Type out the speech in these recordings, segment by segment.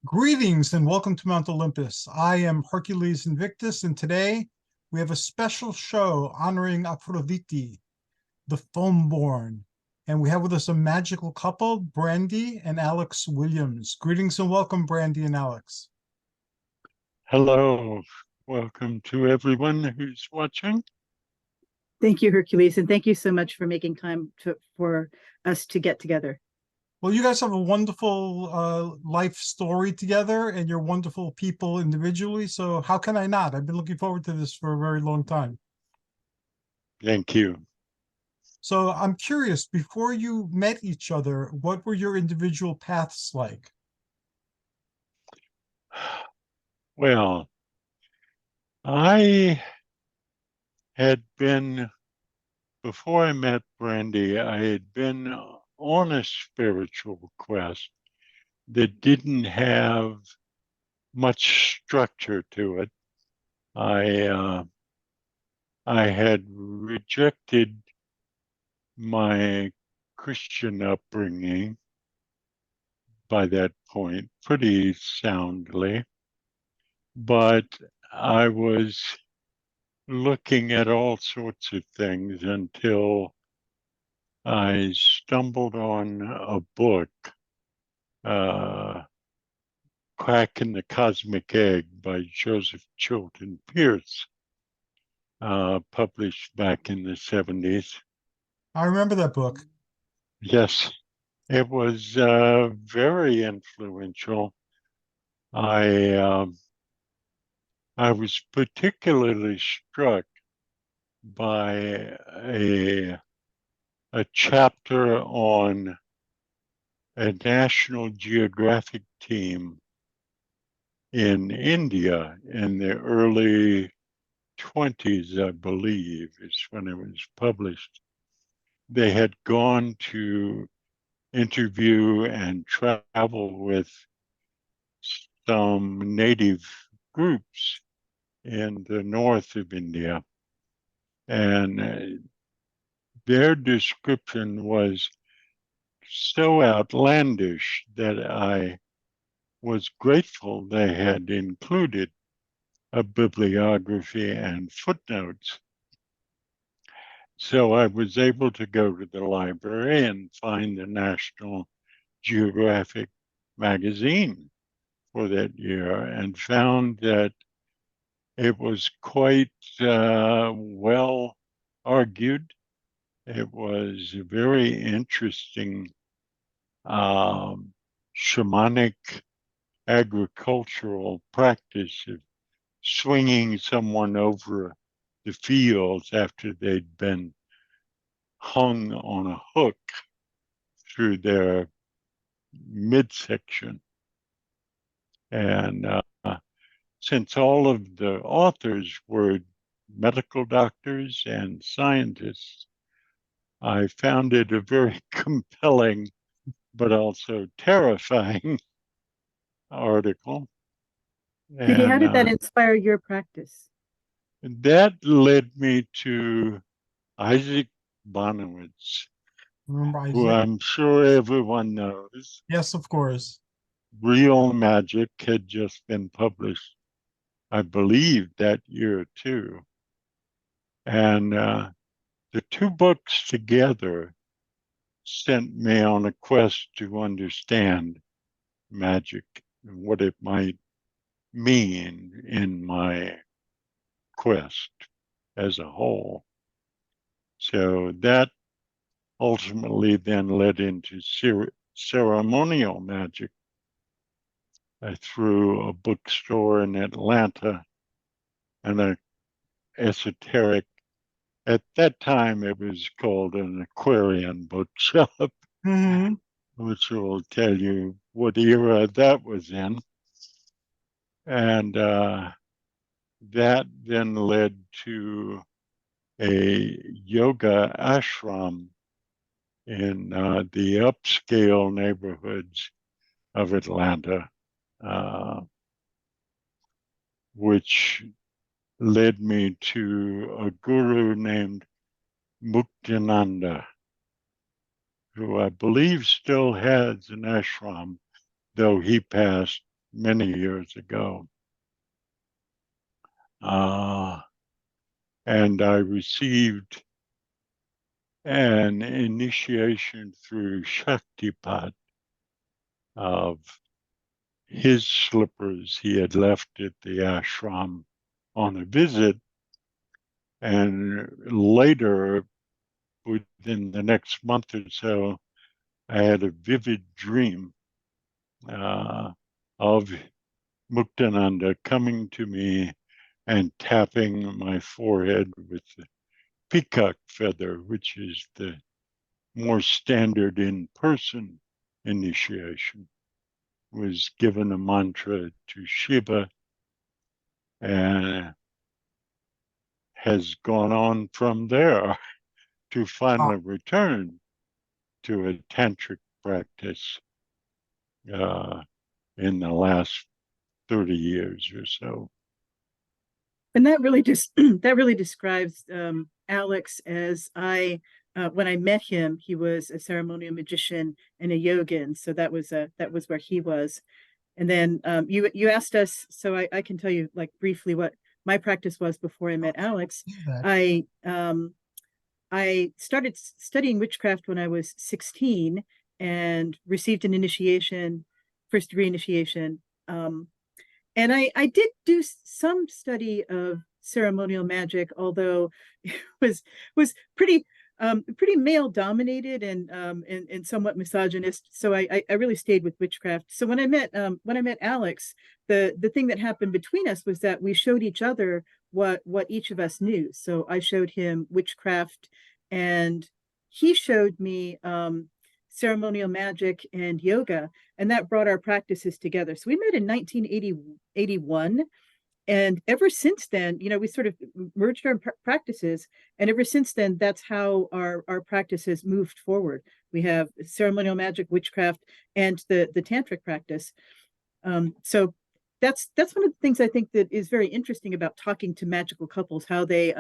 Greetings and welcome to Mount Olympus. I am Hercules Invictus, and today we have a special show honoring Aphrodite, the foam-born. And we have with us a magical couple, Brandy and Alex Williams. Greetings and welcome, Brandy and Alex. Hello, welcome to everyone who's watching. Thank you, Hercules, and thank you so much for making time for us to get together. Well, you guys have a wonderful life story together, and you're wonderful people individually. So how can I not? I've been looking forward to this for a very long time. Thank you. So I'm curious, before you met each other, what were your individual paths like? Well, I had been, before I met Brandy, I had been on a spiritual quest that didn't have much structure to it. I had rejected my Christian upbringing by that point pretty soundly, but I was looking at all sorts of things until I stumbled on a book, Cracking the Cosmic Egg by Joseph Chilton Pearce, published back in the 70s. I remember that book. Yes, it was very influential. I was particularly struck by a chapter on a National Geographic team in India in the early 20s, I believe, is when it was published. They had gone to interview and travel with some native groups in the north of India. And their description was so outlandish that I was grateful they had included a bibliography and footnotes. So I was able to go to the library and find the National Geographic magazine for that year and found that it was quite well argued. It was a very interesting shamanic agricultural practice of swinging someone over the fields after they'd been hung on a hook through their midsection. And since all of the authors were medical doctors and scientists, I found it a very compelling but also terrifying article. And how did that inspire your practice? That led me to Isaac Bonowitz, who I'm sure everyone knows. Yes, of course. Real Magic had just been published, I believe, that year too. And the two books together sent me on a quest to understand magic and what it might mean in my quest as a whole. So that ultimately then led into ceremonial magic. Through a bookstore in Atlanta and an esoteric, at that time it was called an Aquarian bookshop, which will tell you what era that was in. And that then led to a yoga ashram in the upscale neighborhoods of Atlanta, which led me to a guru named Muktananda, who I believe still has an ashram, though he passed many years ago. And I received an initiation through Shaktipat of his slippers he had left at the ashram on a visit. And later, within the next month or so, I had a vivid dream of Muktananda coming to me and tapping my forehead with the peacock feather, which is the more standard in-person initiation. Was given a mantra to Shiva and has gone on from there to finally return to a tantric practice in the last 30 years or so. And that really just that really describes Alex. As when I met him, he was a ceremonial magician and a yogin, so that was where he was. And then you asked us, so I can tell you like briefly what my practice was before I met Alex. I started studying witchcraft when I was 16 and received an initiation, first degree initiation. And I did do some study of ceremonial magic, although it was pretty male dominated and somewhat misogynist. So I really stayed with witchcraft. So when I met Alex, the thing that happened between us was that we showed each other what each of us knew. So I showed him witchcraft, and he showed me ceremonial magic and yoga, and that brought our practices together. So we met in 1981. And ever since then, we sort of merged our practices. And ever since then, that's how our practice has moved forward. We have ceremonial magic, witchcraft, and the tantric practice. So that's one of the things I think that is very interesting about talking to magical couples, how they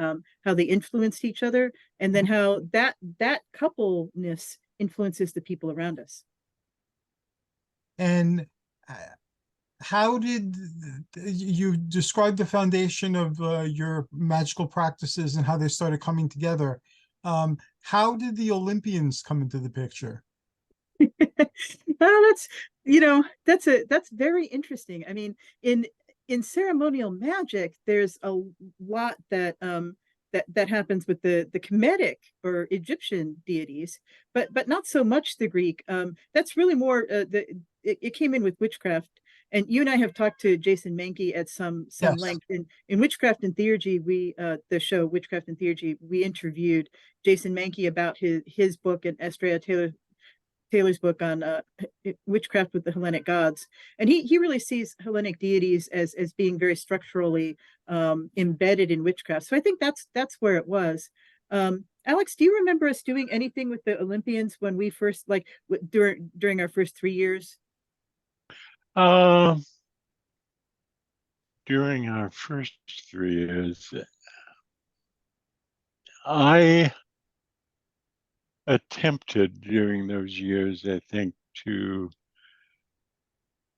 influenced each other, and then how that coupleness influences the people around us. And how did you describe the foundation of your magical practices and how they started coming together? How did the Olympians come into the picture? That's very interesting. I mean, in ceremonial magic, there's a lot that happens with the Kemetic or Egyptian deities, but not so much the Greek. That's really more it came in with witchcraft. And you and I have talked to Jason Mankey at some Yes. length. In Witchcraft and Theurgy, the show Witchcraft and Theurgy, we interviewed Jason Mankey about his book and Estrella Taylor's book on witchcraft with the Hellenic gods. And he really sees Hellenic deities as being very structurally embedded in witchcraft. So I think that's where it was. Alex, do you remember us doing anything with the Olympians when we first, like during our first 3 years? During our first 3 years, I attempted during those years, I think, to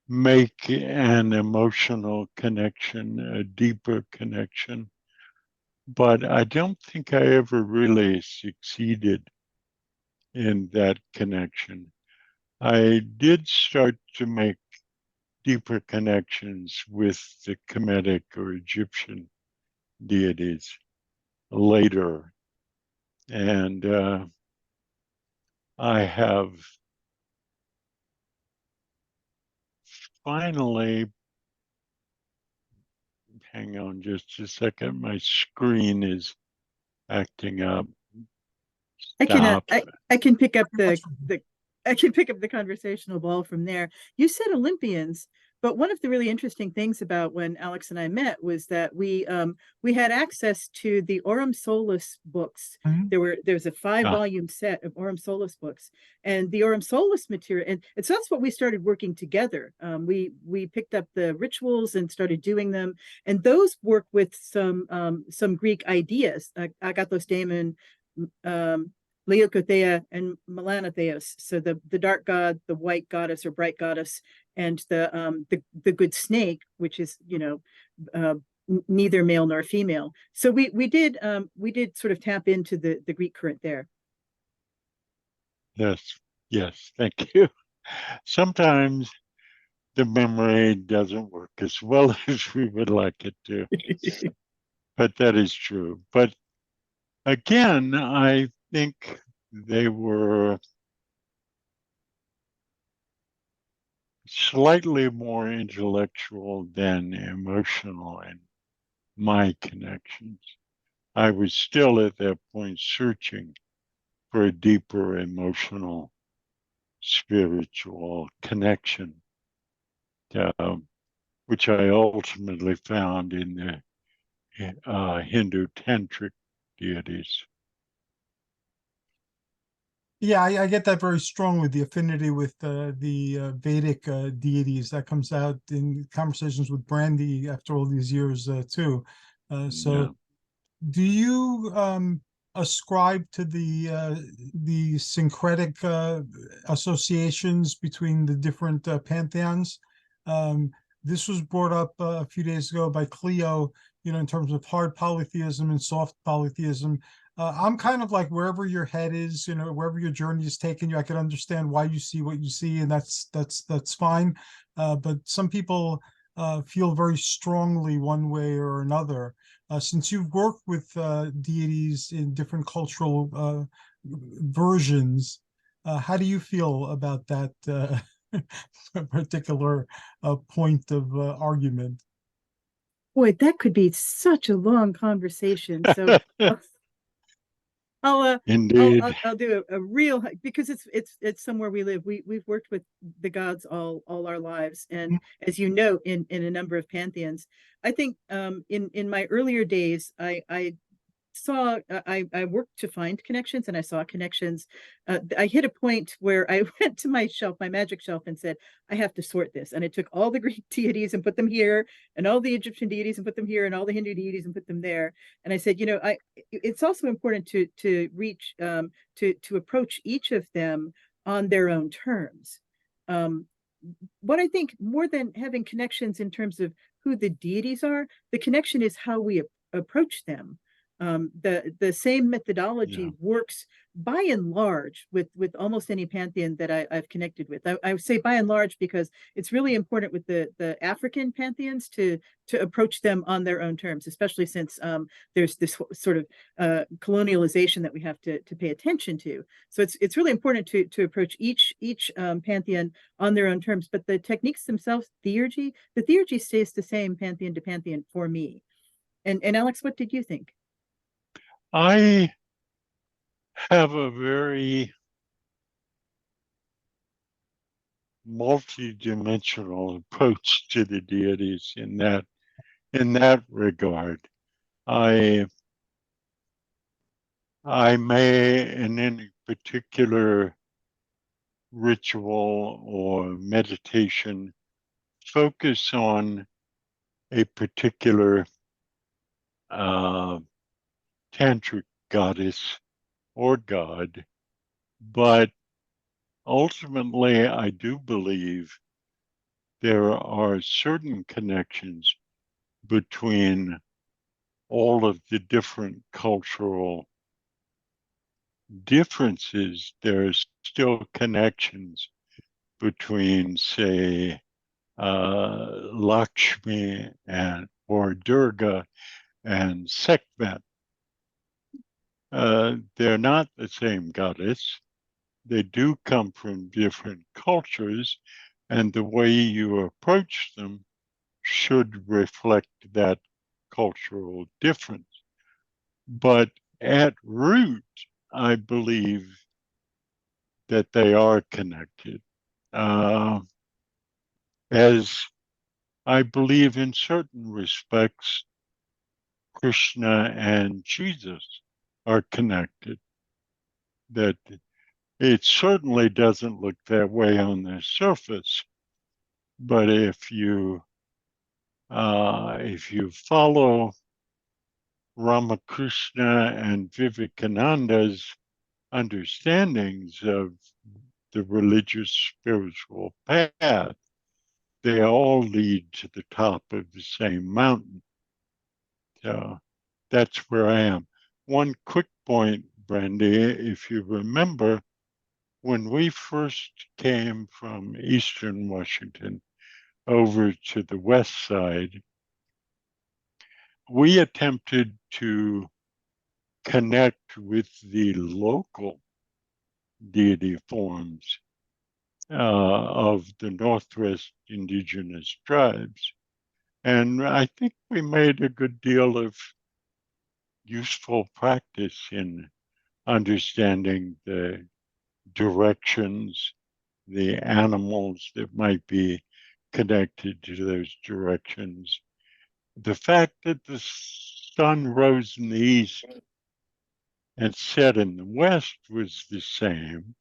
make an emotional connection, a deeper connection, but I don't think I ever really succeeded in that connection. I did start to make deeper connections with the Kemetic or Egyptian deities later. And I have finally, hang on just a second, my screen is acting up. I can pick up the conversational ball from there. You said Olympians, but one of the really interesting things about when Alex and I met was that we had access to the Aurum Solus books. Mm-hmm. There's a 5-volume set of Aurum Solus books, and the Aurum Solus material, and so that's what we started working together. We picked up the rituals and started doing them, and those work with some Greek ideas. Agathos Daemon, Leucothea and Melanotheos. So the dark god, the white goddess or bright goddess, and the good snake, which is, you know, neither male nor female. So we did sort of tap into the Greek current there. Yes, thank you. Sometimes the memory doesn't work as well as we would like it to, but that is true. But again, I think they were slightly more intellectual than emotional in my connections. I was still at that point searching for a deeper emotional, spiritual connection, which I ultimately found in the Hindu tantric deities. Yeah, I get that very strongly, the affinity with the Vedic deities that comes out in conversations with Brandy after all these years too. So do you ascribe to the syncretic associations between the different pantheons? This was brought up a few days ago by Cleo, you know, in terms of hard polytheism and soft polytheism. I'm kind of like wherever your head is, you know, wherever your journey is taking you, I can understand why you see what you see, and that's fine. But some people feel very strongly one way or another. Since you've worked with deities in different cultural versions, how do you feel about that particular point of argument? Boy, that could be such a long conversation. So I'll Indeed. I'll do a real, because it's somewhere we live. We've worked with the gods all our lives, and as you know, in a number of pantheons. I think in my earlier days, I worked to find connections, and I saw connections. I hit a point where I went to my shelf, my magic shelf, and said, I have to sort this. And I took all the Greek deities and put them here, and all the Egyptian deities and put them here, and all the Hindu deities and put them there. And I said, you know, it's also important to reach to approach each of them on their own terms. What I think, more than having connections in terms of who the deities are, the connection is how we approach them. The same methodology works by and large with almost any pantheon that I've connected with. I say by and large because it's really important with the African pantheons to approach them on their own terms, especially since there's this sort of colonialization that we have to pay attention to. So it's really important to approach each pantheon on their own terms. But the techniques themselves, the theurgy stays the same pantheon to pantheon for me. And Alex, what did you think? I have a very multi-dimensional approach to the deities in that regard. I may, in any particular ritual or meditation, focus on a particular tantric goddess or god, but ultimately I do believe there are certain connections between all of the different cultural differences. There's still connections between, say, Lakshmi or Durga and Sekhmet. They're not the same goddess. They do come from different cultures, and the way you approach them should reflect that cultural difference. But at root, I believe that they are connected. As I believe in certain respects, Krishna and Jesus are connected. That it certainly doesn't look that way on the surface, but if you follow Ramakrishna and Vivekananda's understandings of the religious spiritual path, they all lead to the top of the same mountain. So that's where I am. One quick point, Brandy, if you remember, when we first came from Eastern Washington over to the west side, we attempted to connect with the local deity forms of the Northwest indigenous tribes. And I think we made a good deal of useful practice in understanding the directions, the animals that might be connected to those directions. The fact that the sun rose in the east and set in the west was the same.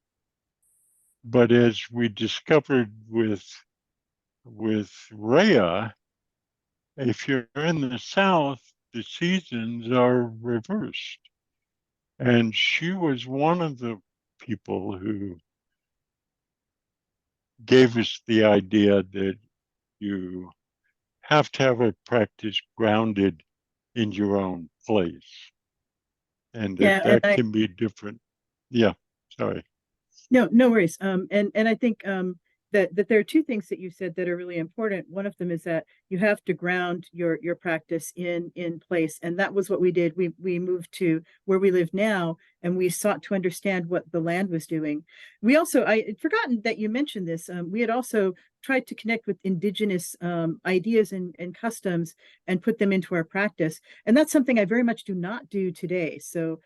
But as we discovered with Rhea, if you're in the south, the seasons are reversed. And she was one of the people who gave us the idea that you have to have a practice grounded in your own place, and Yeah, and that can be different. Yeah, sorry. no worries. And I think that there are two things that you said that are really important. One of them is that you have to ground your practice in place, and that was what we did. We moved to where we live now, and we sought to understand what the land was doing. We also, I had forgotten that you mentioned this. We had also tried to connect with indigenous ideas and customs and put them into our practice, and that's something I very much do not do today. So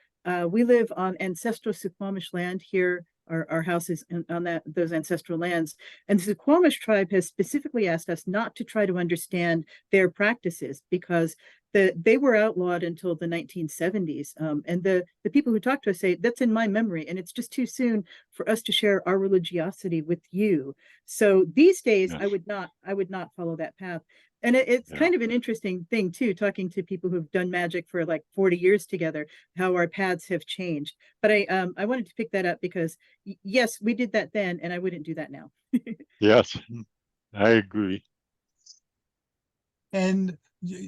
we live on ancestral Suquamish land here. Our house is on those ancestral lands. And the Suquamish tribe has specifically asked us not to try to understand their practices because they were outlawed until the 1970s. And the people who talk to us say, that's in my memory, and it's just too soon for us to share our religiosity with you. So these days, Yes. I would not follow that path. And it's kind of an interesting thing too, talking to people who've done magic for like 40 years together, how our paths have changed. But I wanted to pick that up because yes, we did that then, and I wouldn't do that now. Yes, I agree. And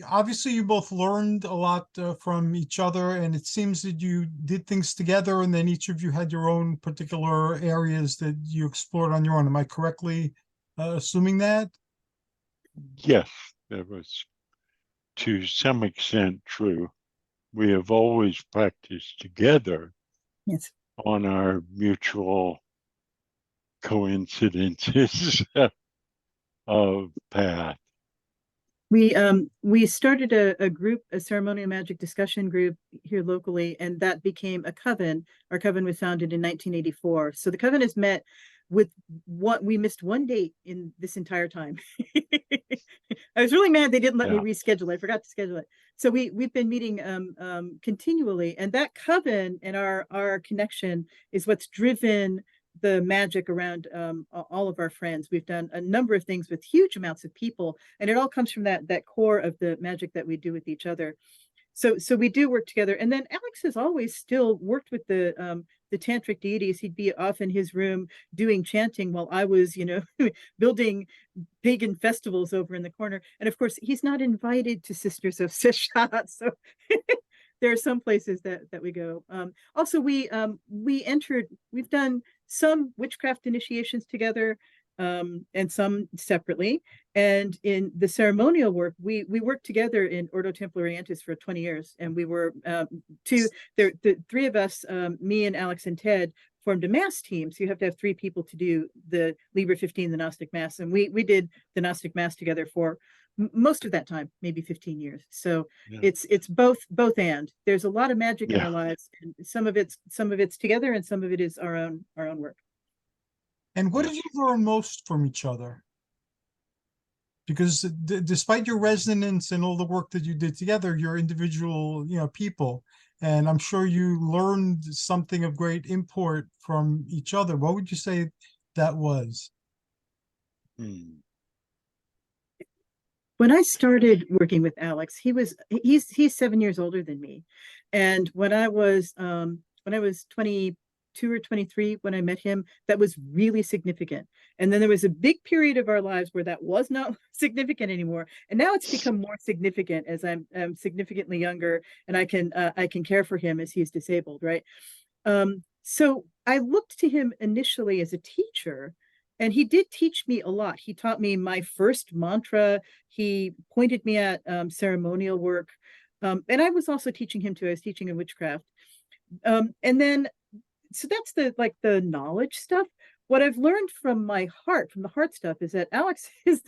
obviously, you both learned a lot from each other, and it seems that you did things together, and then each of you had your own particular areas that you explored on your own. Am I correctly assuming that? Yes, that was to some extent true. We have always practiced together Yes. on our mutual coincidences of path. We started a group, a ceremonial magic discussion group here locally, and that became a coven. Our coven was founded in 1984. So the coven has met with what we missed one date in this entire time. I was really mad they didn't let me reschedule. I forgot to schedule it. So we've been meeting continually, and that coven and our connection is what's driven the magic around all of our friends. We've done a number of things with huge amounts of people, and it all comes from that core of the magic that we do with each other. So we do work together. And then Alex has always still worked with the tantric deities. He'd be off in his room doing chanting while I was, building pagan festivals over in the corner. And of course, he's not invited to Sisters of Seshat. So there are some places that we go. Also, we've done some witchcraft initiations together, and some separately. And in the ceremonial work, we worked together in Ordo Templi Orientis for 20 years. And we were the three of us, me and Alex and Ted, formed a mass team. So you have to have three people to do the Liber 15, the Gnostic Mass. And we did the Gnostic Mass together for most of that time, maybe 15 years. So it's both and. There's a lot of magic in our lives, and some of it's together, and some of it is our own work. And what did you learn most from each other? Because despite your resonance and all the work that you did together, you're individual, people, and I'm sure you learned something of great import from each other. What would you say that was? When I started working with Alex, he's 7 years older than me, and when I was 20 22 or 23 when I met him that was really significant. And then there was a big period of our lives where that was not significant anymore. And now it's become more significant as I'm significantly younger, and I can care for him as he's disabled, right? So I looked to him initially as a teacher, and he did teach me a lot. He taught me my first mantra. He pointed me at ceremonial work. And I was also teaching him too. I was teaching him witchcraft. And then, so that's the knowledge stuff. What I've learned from my heart, from the heart stuff, is that Alex he's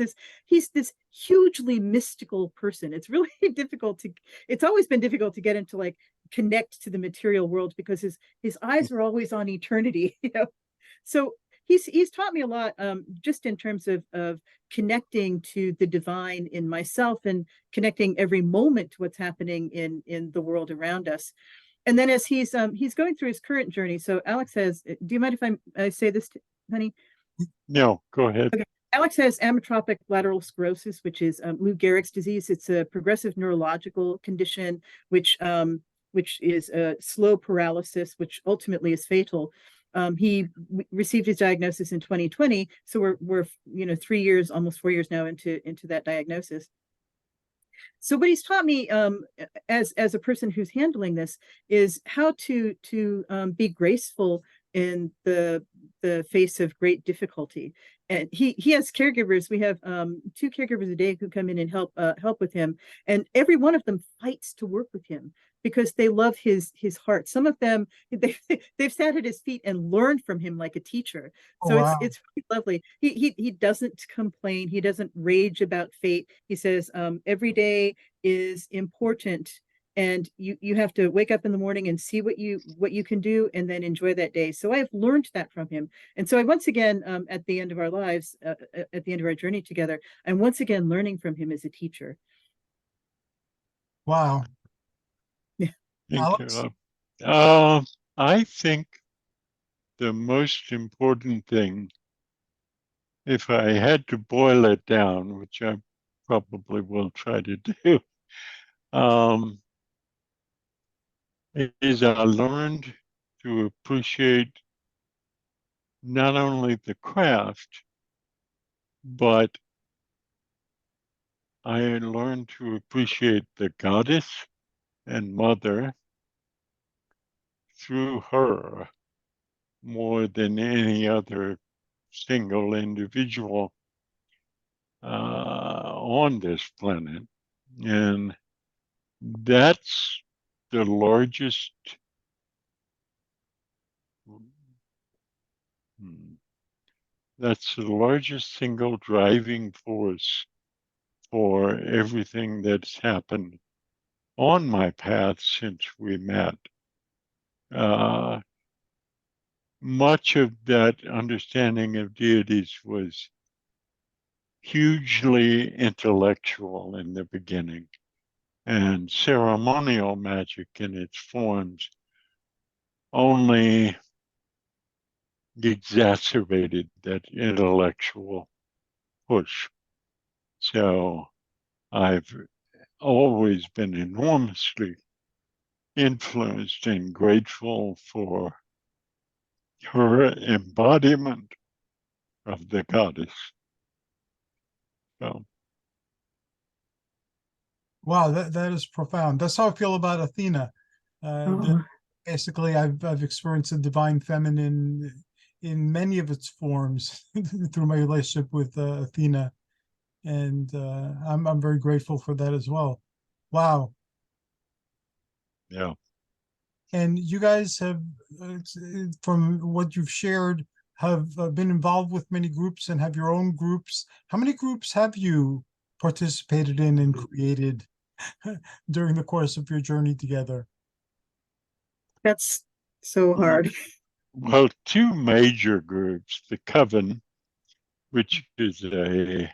this hugely mystical person. It's really it's always been difficult to get him to like connect to the material world because his eyes are always on eternity, you know. So he's taught me a lot, just in terms of connecting to the divine in myself and connecting every moment to what's happening in the world around us. And then as he's going through his current journey. So Alex has, do you mind if I say this, honey? No, go ahead. Okay. Alex has amyotrophic lateral sclerosis, which is Lou Gehrig's disease. It's a progressive neurological condition, which is a slow paralysis, which ultimately is fatal. He received his diagnosis in 2020, so we're 3 years, almost 4 years now into that diagnosis. So what he's taught me, as a person who's handling this, is how to be graceful in the face of great difficulty. And he has caregivers. We have 2 caregivers a day who come in and help with him, and every one of them fights to work with him because they love his heart. Some of them they've sat at his feet and learned from him like a teacher. So wow. it's really lovely. He doesn't complain. He doesn't rage about fate. He says every day is important, and you have to wake up in the morning and see what you can do and then enjoy that day. So I've learned that from him. And so I once again, at the end of our lives, at the end of our journey together, I'm once again learning from him as a teacher. Wow. Yeah. Thank Alex? you. I think the most important thing, if I had to boil it down, which I probably will try to do, is I learned to appreciate not only the craft, but I learned to appreciate the goddess and mother through her more than any other single individual on this planet. And that's the largest single driving force for everything that's happened on my path since we met. Much of that understanding of deities was hugely intellectual in the beginning, and ceremonial magic in its forms only exacerbated that intellectual push. So I've always been enormously influenced and grateful for her embodiment of the goddess. So, Wow, that is profound. That's how I feel about Athena. Basically, I've experienced the divine feminine in many of its forms through my relationship with Athena, and I'm very grateful for that as well. Wow. yeah. And you guys have, from what you've shared, have been involved with many groups and have your own groups. How many groups have you participated in and created during the course of your journey together? That's so hard. Well, 2 major groups, the Coven, which is a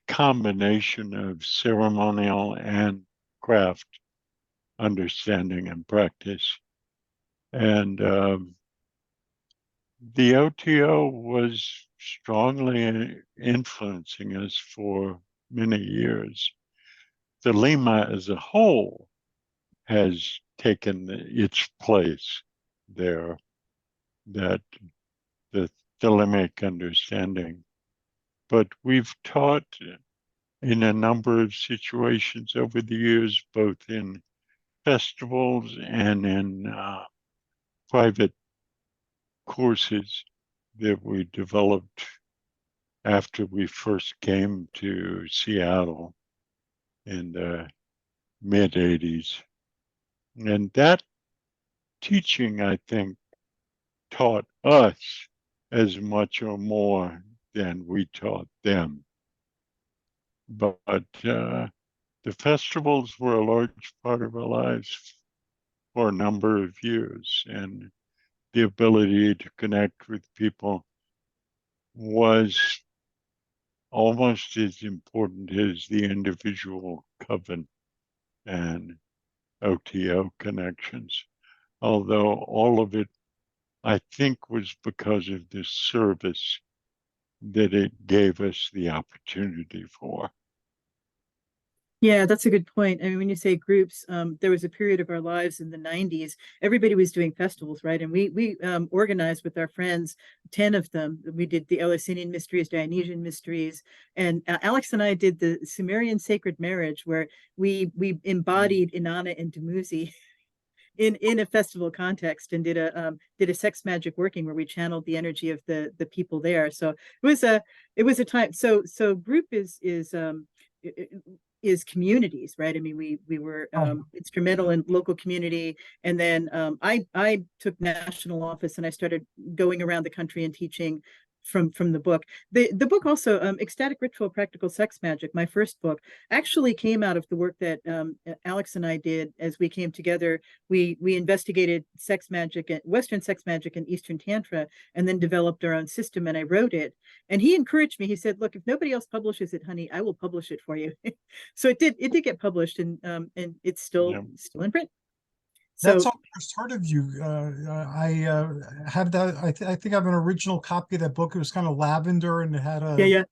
combination of ceremonial and craft understanding and practice. And the OTO was strongly influencing us for many years. The Lima as a whole has taken its place there that the thelemic understanding. But we've taught in a number of situations over the years, both in festivals and in private courses that we developed after we first came to Seattle in the mid-'80s. And that teaching, I think, taught us as much or more than we taught them. But the festivals were a large part of our lives for a number of years, and the ability to connect with people was almost as important as the individual coven and OTO connections, although all of it, I think, was because of the service that it gave us the opportunity for. Yeah, that's a good point. I mean, when you say groups, there was a period of our lives in the 90s, everybody was doing festivals, right? And we organized with our friends, 10 of them. We did the Eleusinian Mysteries, Dionysian Mysteries, and Alex and I did the Sumerian Sacred Marriage, where we embodied Inanna and Dumuzi in a festival context, and did a sex magic working where we channeled the energy of the people there. So it was a time. So group is communities, right? I mean, we were instrumental in local community, and then I took national office, and I started going around the country and teaching from the book. The book also, Ecstatic Ritual Practical Sex Magic, my first book, actually came out of the work that Alex and I did as we came together. We investigated sex magic, Western sex magic and Eastern Tantra, and then developed our own system, and I wrote it. And he encouraged me. He said, look, if nobody else publishes it, honey, I will publish it for you. So it did get published, and it's still in print. That's how I first heard of you. I have that. I think I have an original copy of that book. It was kind of lavender, and it had a yeah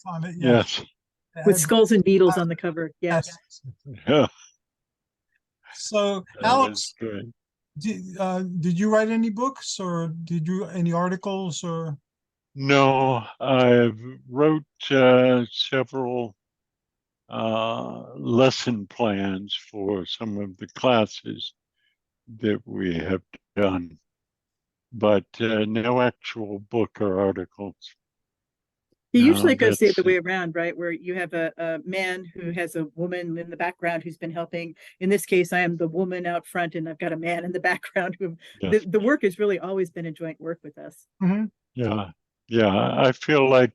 on it. Yeah. Yes. With skulls and beetles on the cover. Yeah. Yes. Yeah. So, That Alex, did you write any books, or did you any articles, or? No, I wrote several lesson plans for some of the classes that we have done, but no actual book or articles. It usually goes the other way around, right? Where you have a man who has a woman in the background who's been helping. In this case, I am the woman out front, and I've got a man in the background who the work has really always been a joint work with us. Mm-hmm. Yeah. I feel like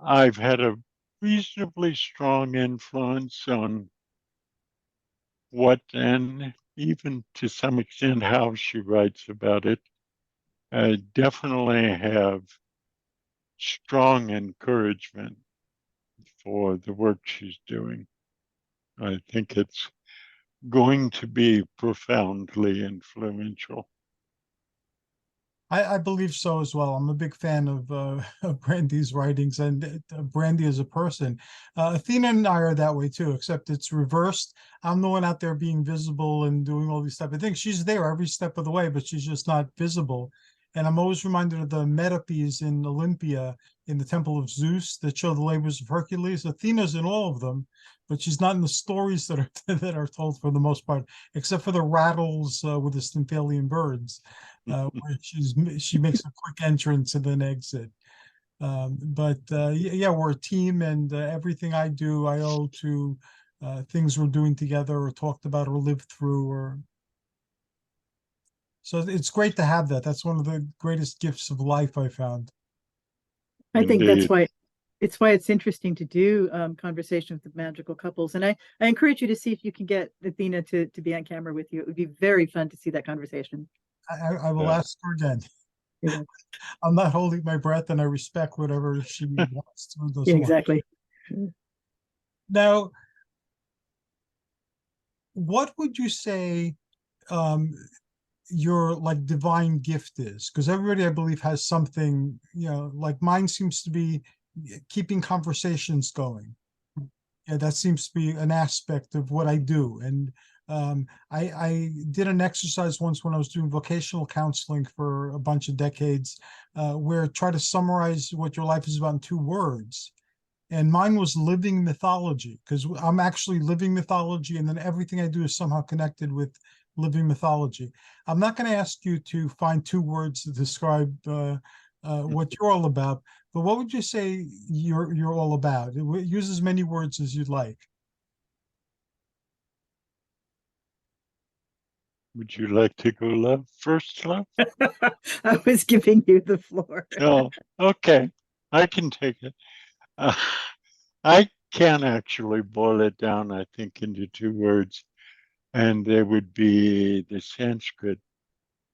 I've had a reasonably strong influence on what, and even to some extent how she writes about it. I definitely have strong encouragement for the work she's doing. I think it's going to be profoundly influential. I believe so as well. I'm a big fan of Brandy's writings, and Brandy as a person. Athena and I are that way too, except it's reversed. I'm the one out there being visible and doing all these stuff. I think she's there every step of the way, but she's just not visible. And I'm always reminded of the metopes in Olympia, in the Temple of Zeus, that show the labors of Hercules. Athena's in all of them, but she's not in the stories that are that are told for the most part, except for the rattles with the Stymphalian birds. Where she makes a quick entrance and then exit. But yeah, we're a team, and everything I do, I owe to things we're doing together, or talked about, or lived through, or. So it's great to have that. That's one of the greatest gifts of life, I found. I think that's why it's interesting to do conversations with magical couples. And I encourage you to see if you can get Athena to be on camera with you. It would be very fun to see that conversation. I will ask her again. I'm not holding my breath, and I respect whatever she wants to do. Exactly. Now, what would you say your like divine gift is? Because everybody, I believe, has something, like mine seems to be keeping conversations going. Yeah, that seems to be an aspect of what I do. And I did an exercise once when I was doing vocational counseling for a bunch of decades, where try to summarize what your life is about in 2 words. And mine was living mythology, because I'm actually living mythology, and then everything I do is somehow connected with living mythology. I'm not going to ask you to find 2 words to describe what you're all about, but what would you say you're all about? Use as many words as you'd like. Would you like to go love first, love? I was giving you the floor. Oh, okay. I can take it. I can actually boil it down, I think, into 2 words, and they would be the Sanskrit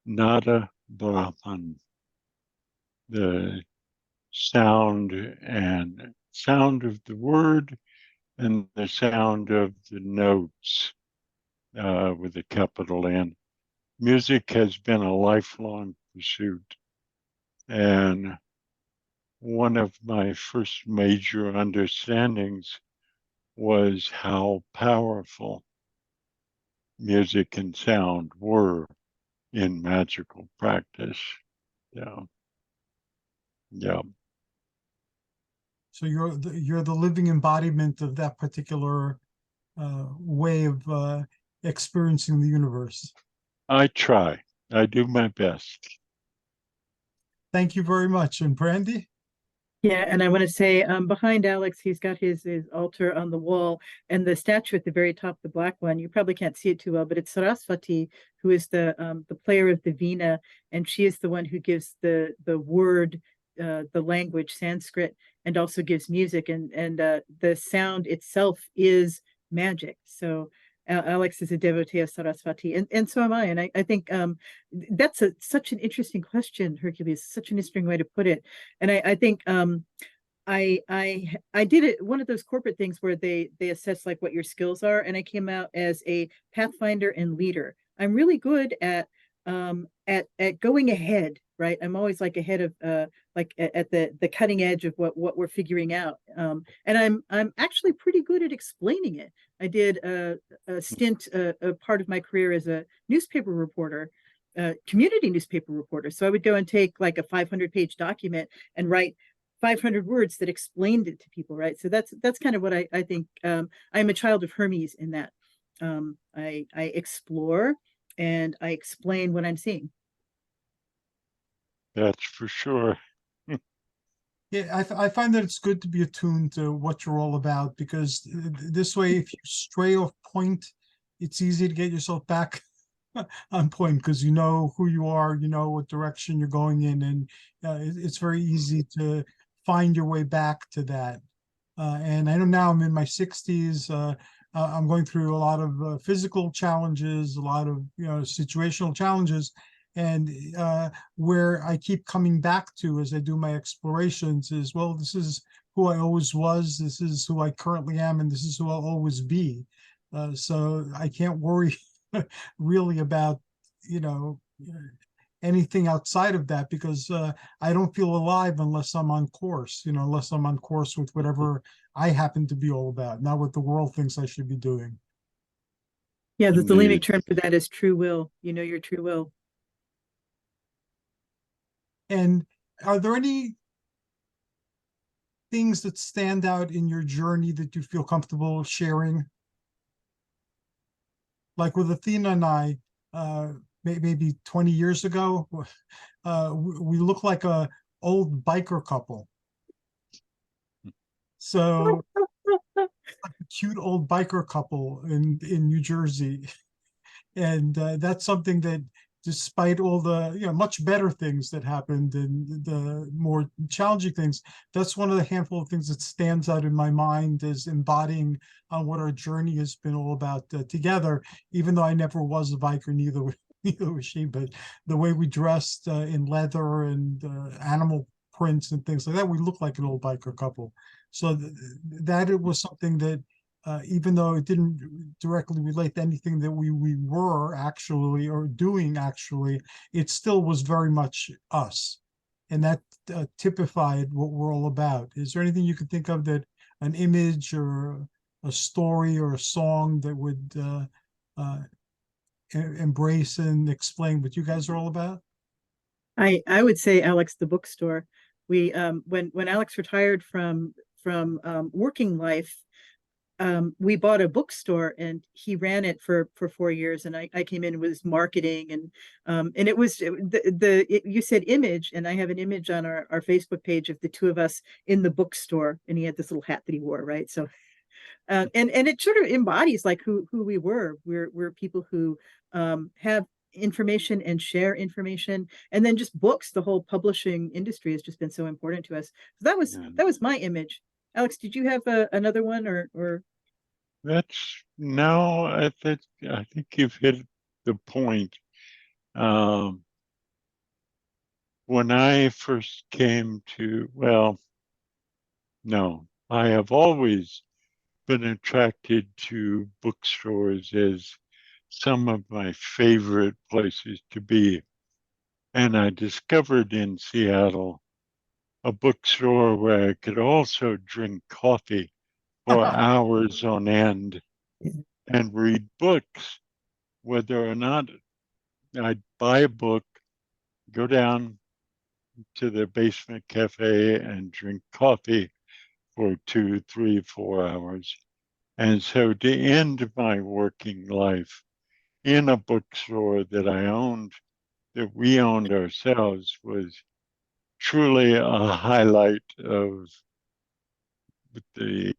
nada Brahman, the sound of the word and the sound of the notes with a capital N. Music has been a lifelong pursuit, and one of my first major understandings was how powerful music and sound were in magical practice. Yeah. Yeah. So you're the living embodiment of that particular way of experiencing the universe. I try. I do my best. Thank you very much. And Brandy? Yeah, and I want to say, behind Alex, he's got his altar on the wall, and the statue at the very top, the black one. You probably can't see it too well, but it's Saraswati, who is the player of the veena, and she is the one who gives the word, the language Sanskrit, and also gives music, and the sound itself is magic. So Alex is a devotee of Saraswati, and so am I. And I think that's such an interesting question, Hercules. Such an interesting way to put it. And I think I did it one of those corporate things where they assess like what your skills are, and I came out as a pathfinder and leader. I'm really good at going ahead, right? I'm always like ahead of like at the cutting edge of what we're figuring out. And I'm actually pretty good at explaining it. I did a stint, a part of my career as a newspaper reporter, community newspaper reporter. So I would go and take like a 500-page document and write 500 words that explained it to people, right? So that's kind of what I think. I'm a child of Hermes in that. I explore and I explain what I'm seeing. That's for sure. Yeah, I find that it's good to be attuned to what you're all about, because this way, if you stray off point, it's easy to get yourself back on point, because you know who you are, you know what direction you're going in, and it's very easy to find your way back to that. And I know now I'm in my 60s. I'm going through a lot of physical challenges, a lot of situational challenges, and where I keep coming back to as I do my explorations is, well, this is who I always was, this is who I currently am, and this is who I'll always be. So I can't worry really about anything outside of that, because I don't feel alive unless I'm on course, unless I'm on course with whatever I happen to be all about, not what the world thinks I should be doing. Yeah, the Indeed. Thelemic term for that is true will. You know your true will. And are there any things that stand out in your journey that you feel comfortable sharing? Like with Athena and I, maybe 20 years ago, we look like a old biker couple. So like a cute old biker couple in New Jersey. And that's something that, despite all the much better things that happened and the more challenging things, that's one of the handful of things that stands out in my mind as embodying what our journey has been all about together. Even though I never was a biker, neither was she, but the way we dressed in leather and animal prints and things like that, we look like an old biker couple. So that it was something that, even though it didn't directly relate to anything that we were actually or doing actually, it still was very much us. And that typified what we're all about. Is there anything you could think of, that an image or a story or a song that would embrace and explain what you guys are all about? I would say Alex the bookstore. We when Alex retired from working life, we bought a bookstore and he ran it for 4 years, and I came in with marketing, and it was you said image, and I have an image on our Facebook page of the two of us in the bookstore, and he had this little hat that he wore, right? So and it sort of embodies like who we were. We're people who have information and share information, and then just books. The whole publishing industry has just been so important to us. So that was my image. Alex, did you have another one, or That's no, I think you've hit the point. When I first came to, well, no, I have always been attracted to bookstores as some of my favorite places to be. And I discovered in Seattle a bookstore where I could also drink coffee for hours on end and read books, whether or not I'd buy a book, go down to the basement cafe and drink coffee for 2, 3, 4 hours. And so to end my working life in a bookstore that I owned, that we owned ourselves, was truly a highlight of the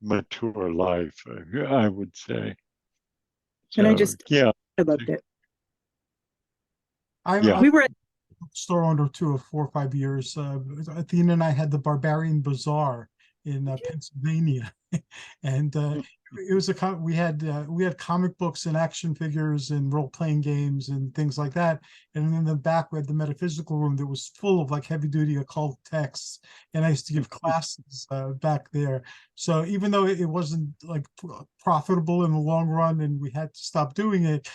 mature life, I would say. and So, yeah, I loved it. yeah. We were at Store owner too of 4 or 5 years. Athena and I had the Barbarian Bazaar in Pennsylvania, and it was we had comic books and action figures and role playing games and things like that. And in the back we had the metaphysical room that was full of like heavy duty occult texts. And I used to give classes back there. So even though it wasn't like profitable in the long run, and we had to stop doing it,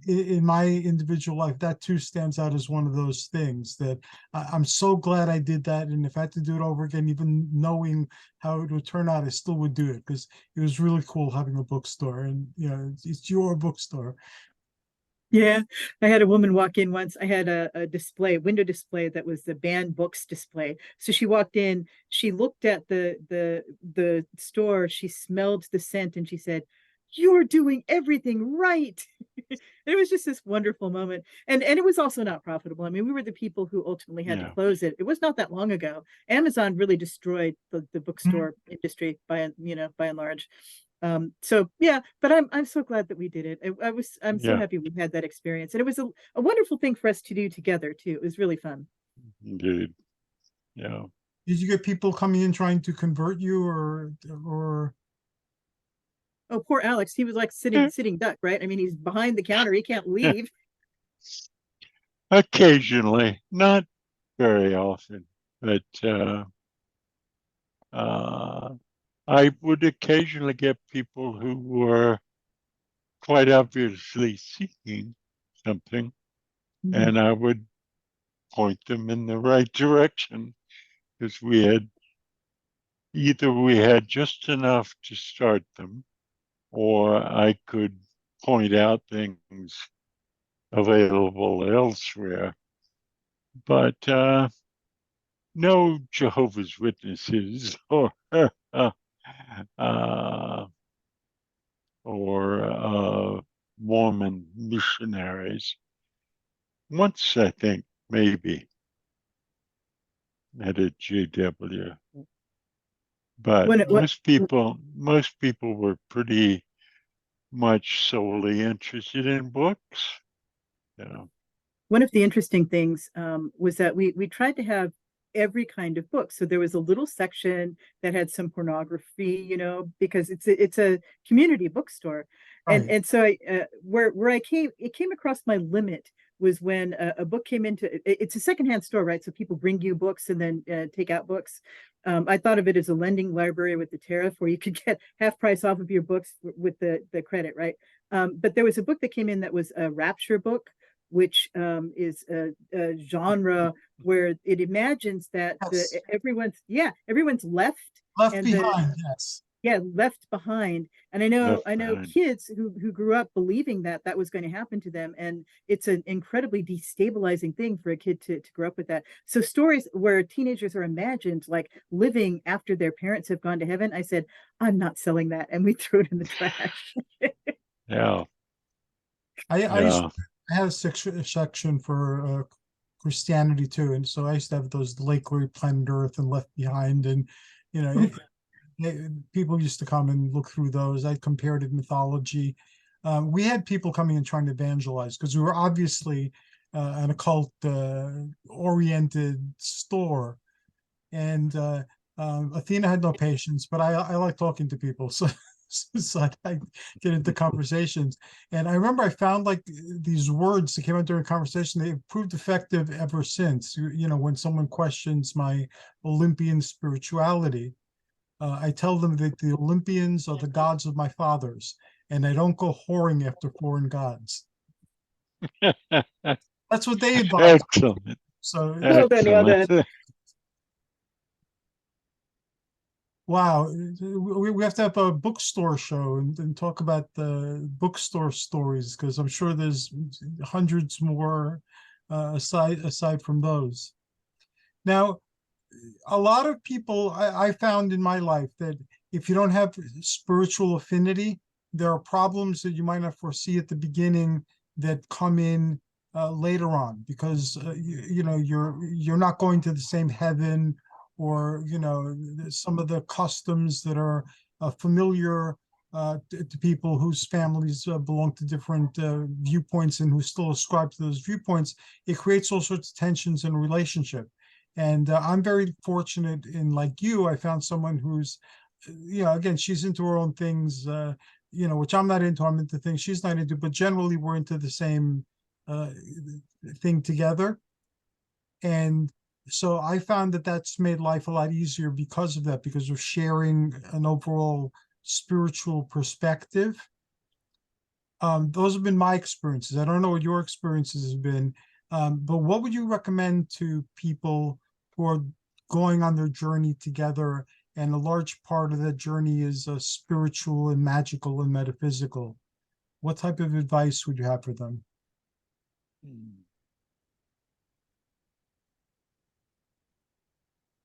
in my individual life, that too stands out as one of those things that I'm so glad I did that. And if I had to do it over again, even knowing how it would turn out, I still would do it, because it was really cool having a bookstore, and it's your bookstore. Yeah, I had a woman walk in once. I had a display, window display that was the banned books display. So she walked in, she looked at the store, she smelled the scent, and she said, "You're doing everything right." It was just this wonderful moment. And it was also not profitable. I mean, we were the people who ultimately had to close it. It was not that long ago. Amazon really destroyed the bookstore industry by and large. So yeah, but I'm so glad that we did it. I'm so happy we had that experience, and it was a wonderful thing for us to do together too. It was really fun. Indeed. Yeah. Did you get people coming in trying to convert you, or Oh, poor Alex. He was like sitting duck, right? I mean, he's behind the counter. He can't leave. Occasionally, not very often, but I would occasionally get people who were quite obviously seeking something, and I would point them in the right direction, because we had just enough to start them, or I could point out things available elsewhere. But no Jehovah's Witnesses or Mormon missionaries. Once, I think, maybe at a GW, but most people were pretty much solely interested in books. One of the interesting things was that we tried to have every kind of book. So there was a little section that had some pornography, because it's a community bookstore. Right. And so where it came across my limit was when a book came into it's a secondhand store, right? So people bring you books and then take out books. I thought of it as a lending library with the tariff, where you could get half price off of your books with the credit, right? But there was a book that came in that was a rapture book, which is a genre where it imagines that everyone's left behind. Yes. yeah, left behind. And I know left behind. kids who grew up believing that that was going to happen to them, and it's an incredibly destabilizing thing for a kid to grow up with that. So stories where teenagers are imagined like living after their parents have gone to heaven, I said, I'm not selling that, and we threw it in the trash. Yeah, I yeah. had a section for Christianity too, and so I used to have those Lake Larry, Planet Earth, and Left Behind, and you know, people used to come and look through those. I comparative mythology. We had people coming and trying to evangelize because we were obviously an occult oriented store, and Athena had no patience, but I like talking to people, so so I get into conversations. And I remember I found like these words that came out during conversation. They've proved effective ever since. You know, when someone questions my Olympian spirituality, I tell them that the Olympians are the gods of my fathers, and I don't go whoring after foreign gods. That's what they advise. Excellent. So Well done, well done. Excellent. wow, we have to have a bookstore show and talk about the bookstore stories, because I'm sure there's hundreds more aside from those. Now, a lot of people I found in my life that if you don't have spiritual affinity, there are problems that you might not foresee at the beginning that come in later on, because you know you're not going to the same heaven, or you know some of the customs that are familiar to people whose families belong to different viewpoints and who still ascribe to those viewpoints. It creates all sorts of tensions in a relationship. And I'm very fortunate in, like you, I found someone who's, you know, again, she's into her own things, you know, which I'm not into. I'm into things she's not into, but generally we're into the same thing together. And so I found that that's made life a lot easier because of that, because we're sharing an overall spiritual perspective. Those have been my experiences. I don't know what your experiences have been, but what would you recommend to people who are going on their journey together, and a large part of that journey is spiritual and magical and metaphysical? What type of advice would you have for them?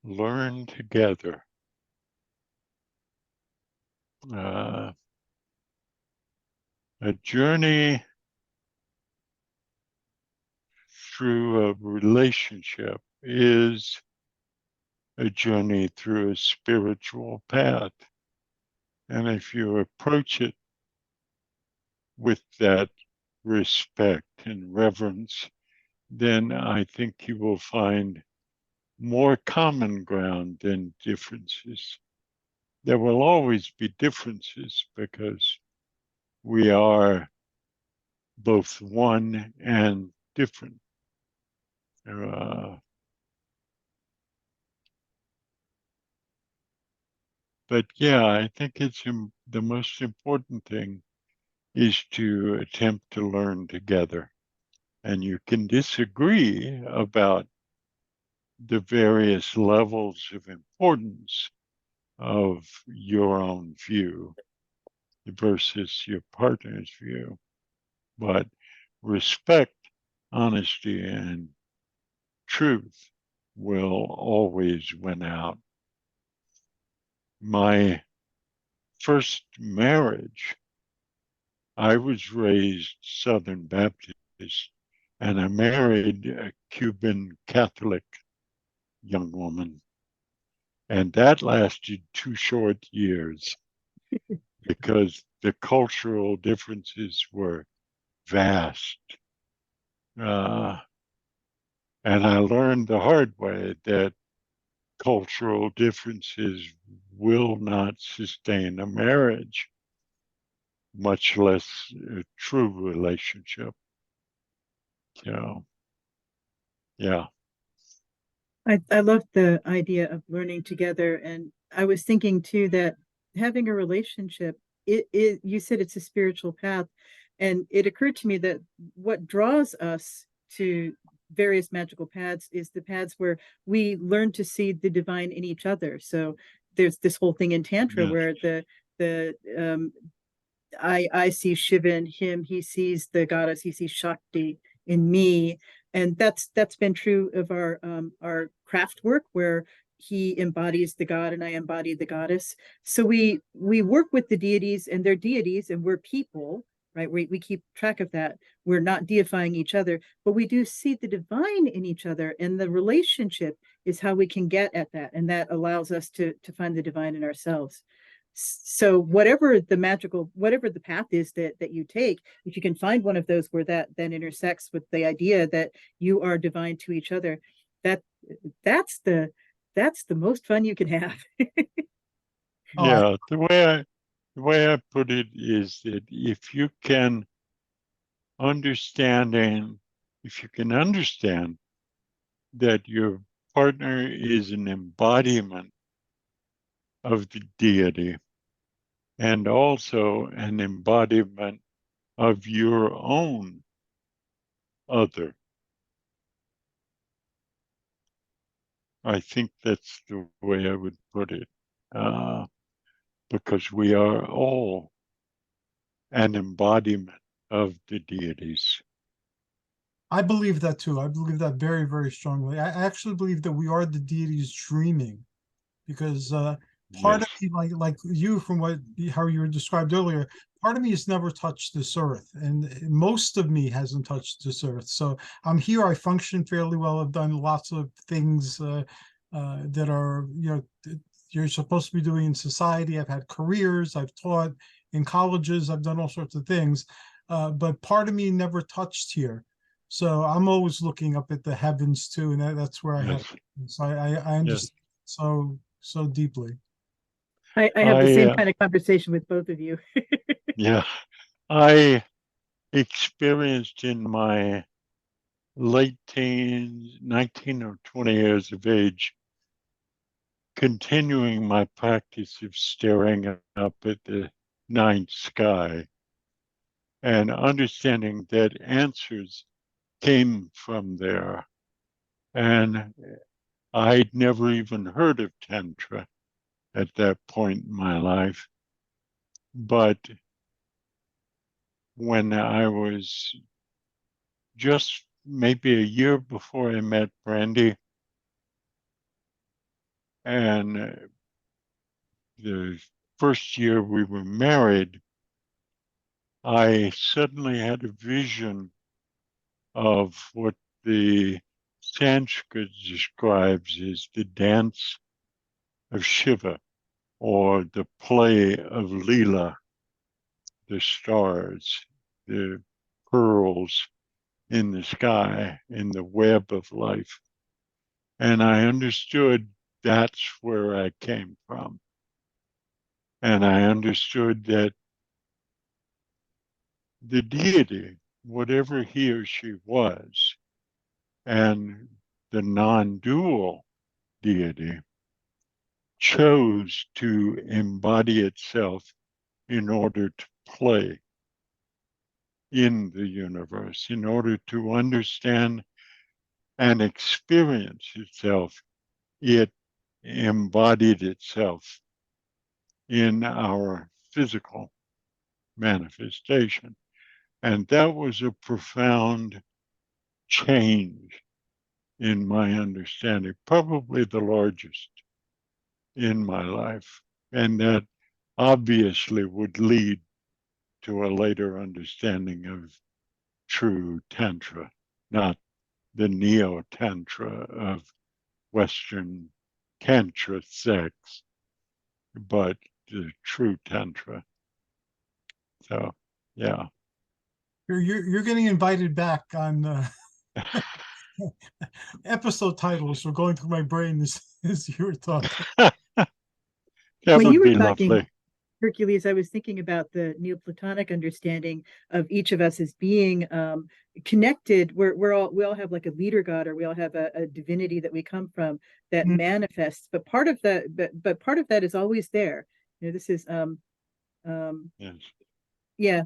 Learn together. A journey through a relationship is a journey through a spiritual path. And if you approach it with that respect and reverence, then I think you will find more common ground than differences. There will always be differences because we are both one and different. But yeah, I think it's the most important thing is to attempt to learn together. And you can disagree about the various levels of importance of your own view versus your partner's view. But respect, honesty, and truth will always win out. My first marriage, I was raised Southern Baptist, and I married a Cuban Catholic young woman. And that lasted 2 short years because the cultural differences were vast. And I learned the hard way that cultural differences will not sustain a marriage, much less a true relationship. So, yeah. I love the idea of learning together. And I was thinking too that having a relationship, you said it's a spiritual path. And it occurred to me that what draws us to various magical paths is the paths where we learn to see the divine in each other. So there's this whole thing in Tantra Yes. where I see Shiva in him, he sees the goddess, he sees Shakti in me. And that's been true of our craft work, where he embodies the god and I embody the goddess. So we work with the deities and their deities, and we're people, right? We keep track of that. We're not deifying each other, but we do see the divine in each other, and the relationship is how we can get at that, and that allows us to find the divine in ourselves. So whatever the path is that you take, if you can find one of those where that then intersects with the idea that you are divine to each other, that's the most fun you can have. Oh, Yeah, the way I put it is that if you can understand that your partner is an embodiment of the deity and also an embodiment of your own other, I think that's the way I would put it, because we are all an embodiment of the deities. I believe that too. I believe that very, very strongly. I actually believe that we are the deities dreaming, because part of Yes. me, like you, from how you were described earlier, part of me has never touched this earth, and most of me hasn't touched this earth. So I'm here. I function fairly well. I've done lots of things that are, you're supposed to be doing in society. I've had careers. I've taught in colleges. I've done all sorts of things, but part of me never touched here. So I'm always looking up at the heavens too, and that's where I have. Yes. So I Yes. understand so deeply. I have the same kind of conversation with both of you. Yeah, I experienced in my late teens, 19 or 20 years of age, continuing my practice of staring up at the night sky and understanding that answers came from there. And I'd never even heard of Tantra at that point in my life. But when I was just maybe a year before I met Brandy, and the first year we were married, I suddenly had a vision of what the Sanskrit describes as the dance of Shiva, or the play of Leela, the stars, the pearls in the sky, in the web of life. And I understood that's where I came from. And I understood that the deity, whatever he or she was, and the non-dual deity chose to embody itself in order to play in the universe, in order to understand and experience itself. It embodied itself in our physical manifestation. And that was a profound change in my understanding, probably the largest in my life. And that obviously would lead to a later understanding of true Tantra, not the neo Tantra of Western Tantra sects, but the true Tantra. So, yeah. You're getting invited back on episode titles. So going through my brain as you were talking. That When you would were be talking, lovely. Hercules, I was thinking about the Neoplatonic understanding of each of us as being connected. We all have like a leader god, or we all have a divinity that we come from that manifests. But part of that, but part of that is always there. This is Yes. yeah,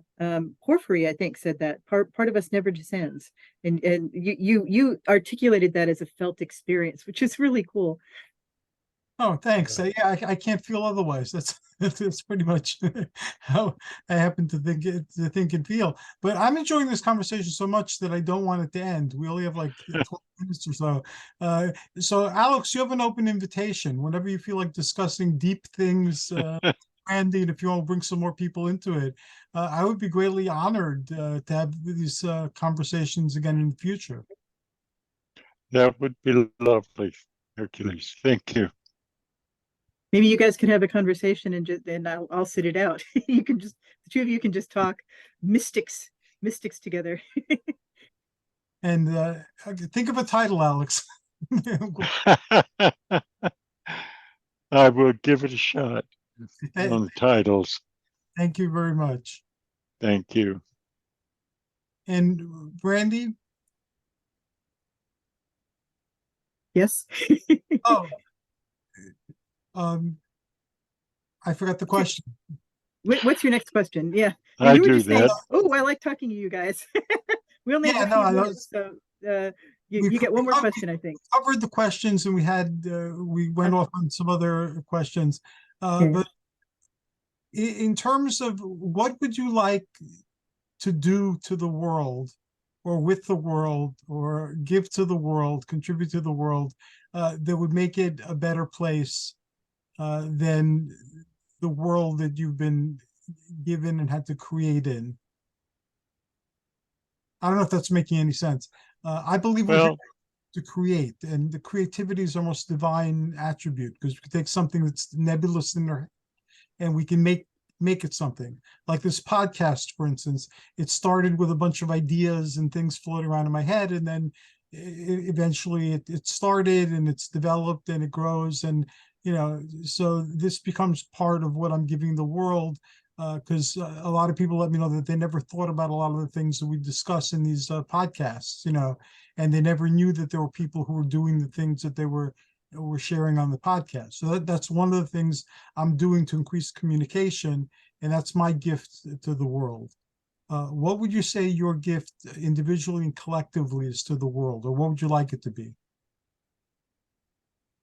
Porphyry, I think, said that part of us never descends, and you articulated that as a felt experience, which is really cool. Oh, thanks. Yeah. Yeah, I can't feel otherwise. That's pretty much how I happen to think and feel. But I'm enjoying this conversation so much that I don't want it to end. We only have like 12 minutes or so. So Alex, you have an open invitation. Whenever you feel like discussing deep things, Brandy, and if you want to bring some more people into it, I would be greatly honored to have these conversations again in the future. That would be lovely, Hercules. Thank you. Maybe you guys can have a conversation and I'll sit it out. You can just the two of you can just talk mystics together. And think of a title, Alex. I will give it a shot on the titles. Thank you very much. Thank you. And Brandy? Yes. Oh, I forgot the question. What's your next question? Yeah. I You were do just saying, that. oh, I like talking to you guys. We only have a few minutes, so you get one more question, I think. Covered the questions, and we went off on some other questions. Yeah. But in terms of what would you like to do to the world, or with the world, or give to the world, contribute to the world, that would make it a better place than the world that you've been given and had to create in? I don't know if that's making any sense. I believe we're here Well, to create, and the creativity is almost divine attribute, because we can take something that's nebulous in there and we can make it something. Like this podcast, for instance, it started with a bunch of ideas and things floating around in my head, and then eventually it started and it's developed and it grows, and so this becomes part of what I'm giving the world, because a lot of people let me know that they never thought about a lot of the things that we discuss in these podcasts, and they never knew that there were people who were doing the things that they were sharing on the podcast. So that's one of the things I'm doing to increase communication, and that's my gift to the world. What would you say your gift individually and collectively is to the world, or what would you like it to be?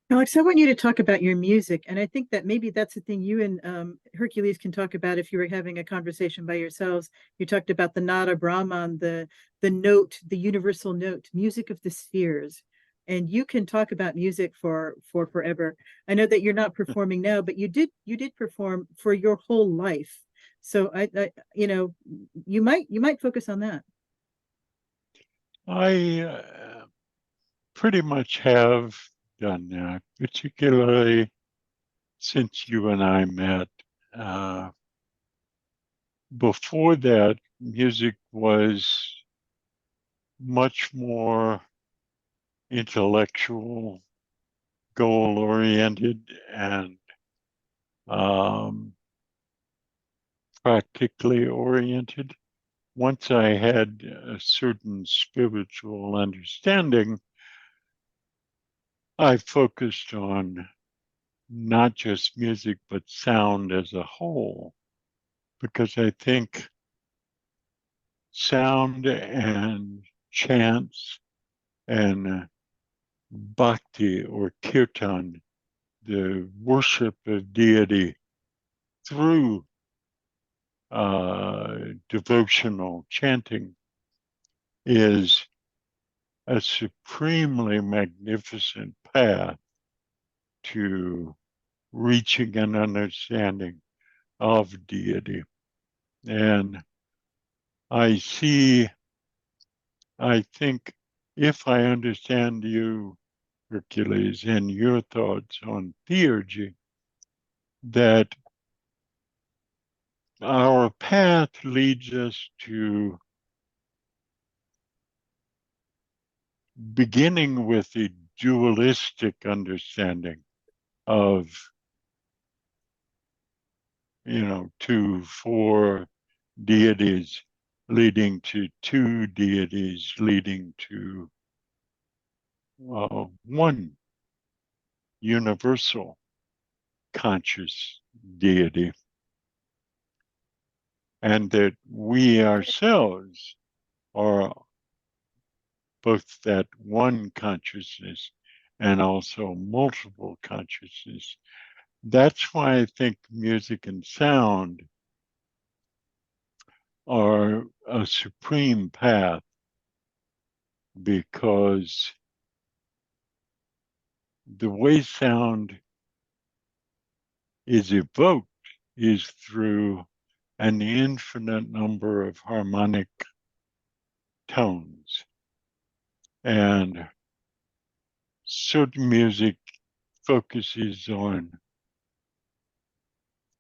Alex, I want you to talk about your music, and I think that maybe that's the thing you and Hercules can talk about if you were having a conversation by yourselves. You talked about the Nada Brahman, the note, the universal note, music of the spheres, and you can talk about music for forever. I know that you're not performing now, but you did perform for your whole life, so you might focus on that. I pretty much have done that, particularly since you and I met. Before that, music was much more intellectual, goal-oriented, and practically oriented. Once I had a certain spiritual understanding, I focused on not just music, but sound as a whole, because I think sound and chants and bhakti or kirtan, the worship of deity through devotional chanting, is a supremely magnificent path to reaching an understanding of deity. And I think if I understand you, Hercules, and your thoughts on theurgy, that our path leads us to beginning with a dualistic understanding of, two, four deities leading to two deities leading to one universal conscious deity. And that we ourselves are both that one consciousness and also multiple consciousness. That's why I think music and sound are a supreme path, because the way sound is evoked is through an infinite number of harmonic tones. And certain music focuses on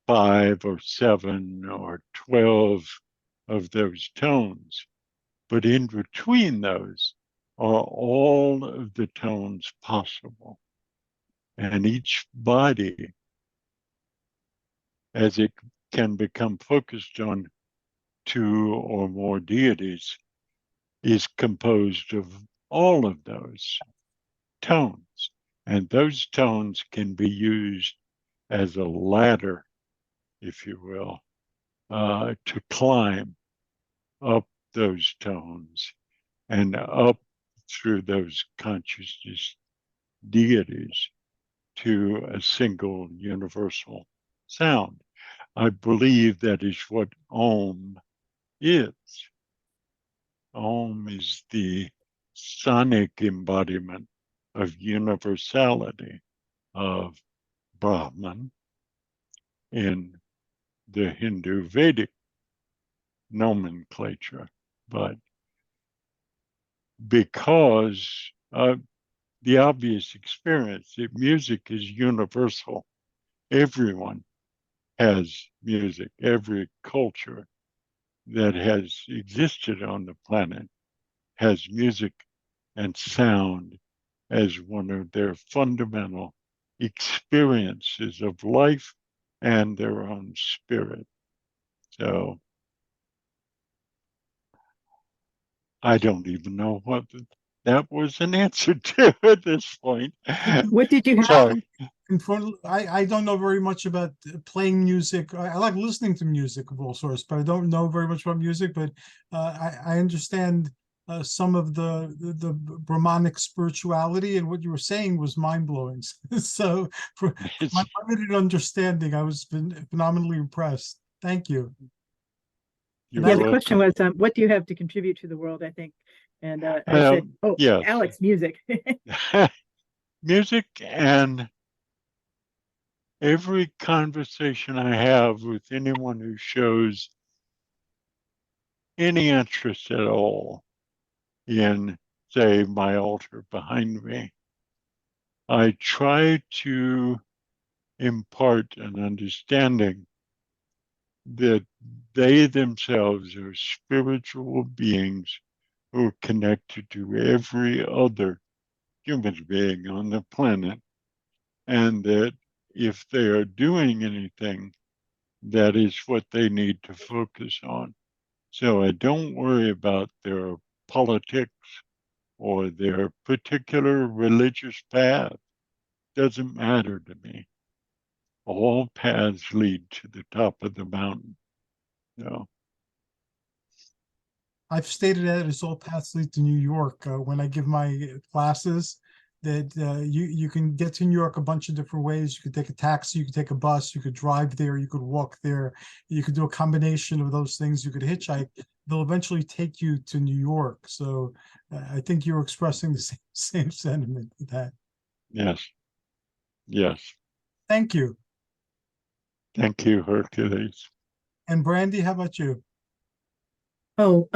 5 or 7 or 12 of those tones. But in between those are all of the tones possible. And each body, as it can become focused on 2 or more deities, is composed of all of those tones. And those tones can be used as a ladder, if you will, to climb up those tones and up through those consciousness deities to a single universal sound. I believe that is what Om is. Om is the sonic embodiment of universality of Brahman in the Hindu Vedic nomenclature. But because of the obvious experience that music is universal, everyone has music. Every culture that has existed on the planet has music and sound as one of their fundamental experiences of life and their own spirit. So I don't even know what that was an answer to at this point. What did you have? Sorry. I don't know very much about playing music. I like listening to music of all sorts, but I don't know very much about music. But I understand some of the Brahmanic spirituality, and what you were saying was mind blowing. So for my limited understanding, I was phenomenally impressed. Thank you. Yeah, the question was, what do you have to contribute to the world, I think. And I said, oh, yes. Alex, music. Music, and every conversation I have with anyone who shows any interest at all in, say, my altar behind me, I try to impart an understanding that they themselves are spiritual beings who are connected to every other human being on the planet, and that if they are doing anything, that is what they need to focus on. So I don't worry about their politics or their particular religious path. Doesn't matter to me. All paths lead to the top of the mountain. So I've stated that as all paths lead to New York when I give my classes. That you can get to New York a bunch of different ways. You could take a taxi, you could take a bus, you could drive there, you could walk there, you could do a combination of those things. You could hitchhike. They'll eventually take you to New York. So I think you're expressing the same sentiment with that. Yes. Yes. Thank you. Thank you, Hercules. And Brandy, how about you? Oh,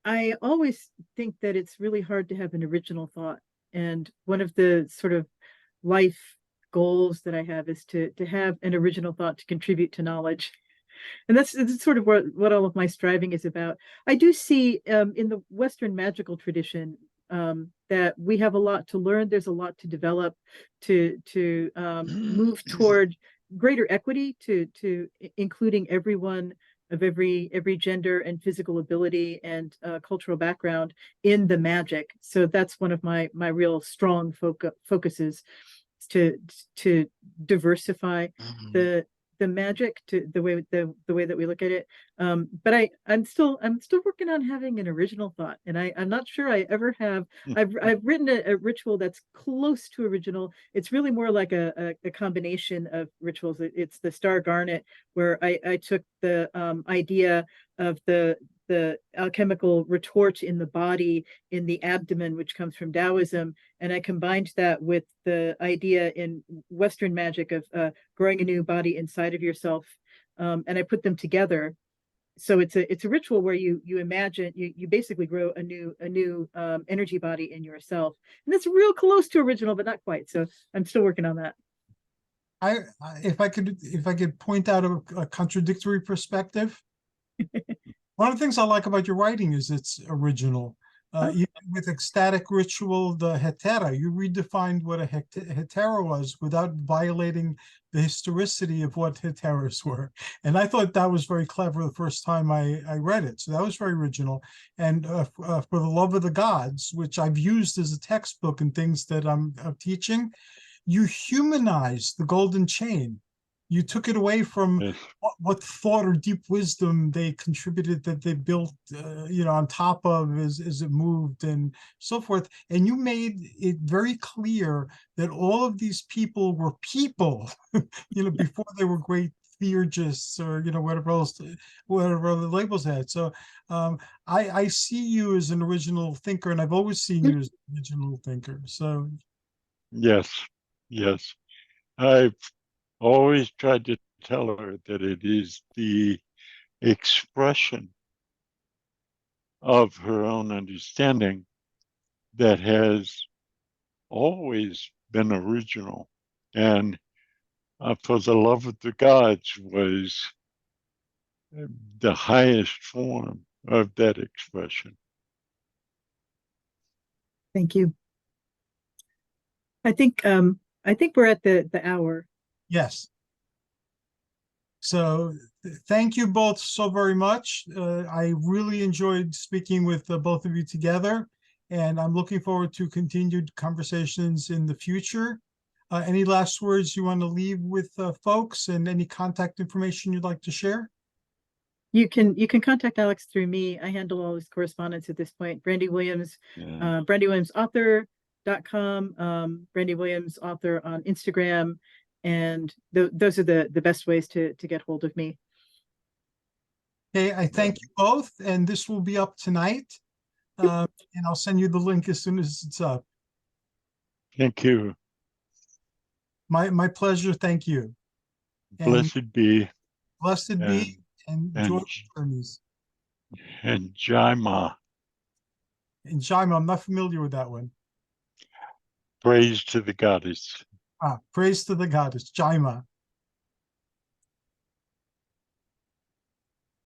I always think that it's really hard to have an original thought. And one of the sort of life goals that I have is to have an original thought to contribute to knowledge. And that's sort of what all of my striving is about. I do see in the Western magical tradition that we have a lot to learn. There's a lot to develop, to move toward greater equity, to including everyone of every gender and physical ability and cultural background in the magic. So that's one of my real strong focuses, to diversify the the magic to the way that we look at it. But I'm still working on having an original thought, and I'm not sure I ever have. I've written a ritual that's close to original. It's really more like a combination of rituals. It's the Star Garnet, where I took the idea of the alchemical retort in the body, in the abdomen, which comes from Taoism, and I combined that with the idea in Western magic of growing a new body inside of yourself, and I put them together. So it's a ritual where you imagine you basically grow a new energy body in yourself, and it's real close to original, but not quite. So I'm still working on that. If I could point out a contradictory perspective. One of the things I like about your writing is it's original. Even with ecstatic ritual, the hetera, you redefined what a hetera was without violating the historicity of what heteras were. And I thought that was very clever the first time I read it. So that was very original. And for the love of the gods, which I've used as a textbook in things that I'm teaching, you humanized the golden chain. You took it away from what thought or deep wisdom they contributed, that they built, on top of as it moved and so forth. And you made it very clear that all of these people were people, before they were great theurgists or, whatever other labels they had. So I see you as an original thinker, and I've always seen you as an original thinker. So yes. I've always tried to tell her that it is the expression of her own understanding that has always been original. And for the love of the gods was the highest form of that expression. Thank you. I think we're at the hour. yes. So thank you both so very much. I really enjoyed speaking with both of you together, and I'm looking forward to continued conversations in the future. Any last words you want to leave with folks, and any contact information you'd like to share? You can contact Alex through me. I handle all his correspondence at this point. Brandy Williams, BrandyWilliamsAuthor.com, Brandy Williams Author on Instagram, and those are the best ways to get hold of me. Okay, I thank you both, and this will be up tonight, and I'll send you the link as soon as it's up. Thank you. My pleasure. Thank you. Blessed be. Blessed be, and joy journeys. And Jaima. And Jaima, I'm not familiar with that one. Praise to the goddess. Praise to the goddess, Jaima.